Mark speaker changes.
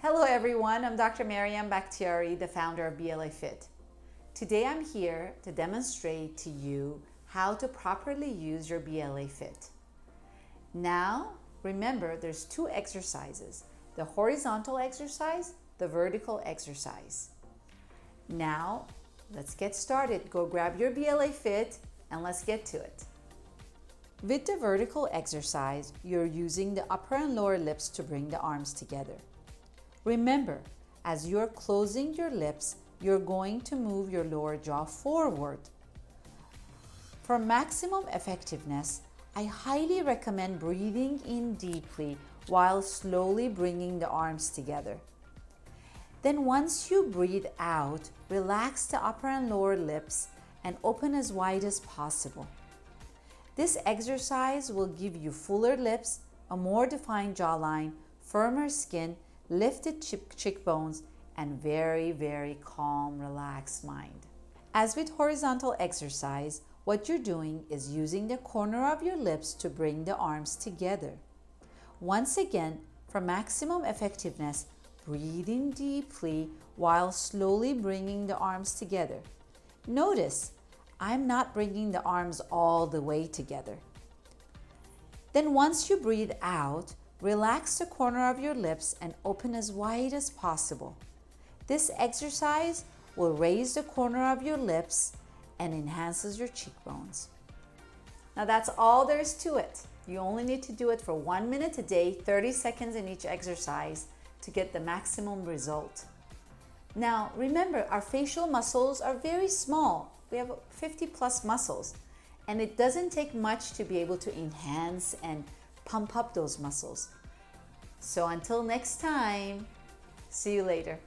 Speaker 1: Hello everyone, I'm Dr. Mariam Bakhtiari, the founder of BLA Fit. Today I'm here to demonstrate to you how to properly use your BLA Fit. Now, remember there's two exercises, the horizontal exercise, the vertical exercise. Now, let's get started. Go grab your BLA Fit and let's get to it. With the vertical exercise, you're using the upper and lower lips to bring the arms together. Remember, as you're closing your lips, you're going to move your lower jaw forward. For maximum effectiveness, I highly recommend breathing in deeply while slowly bringing the arms together. Then once you breathe out, relax the upper and lower lips and open as wide as possible. This exercise will give you fuller lips, a more defined jawline, firmer skin, lifted cheekbones, and very calm, relaxed mind. As with horizontal exercise, what you're doing is using the corner of your lips to bring the arms together. Once again, for maximum effectiveness, breathe in deeply while slowly bringing the arms together. Notice, I'm not bringing the arms all the way together. Then once you breathe out, relax the corner of your lips and open as wide as possible. This exercise will raise the corner of your lips and enhances your cheekbones. Now that's all there is to it. You only need to do it for 1 minute a day, 30 seconds in each exercise to get the maximum result. Now remember, our facial muscles are very small. We have 50 plus muscles, and it doesn't take much to be able to enhance and pump up those muscles. So until next time, see you later.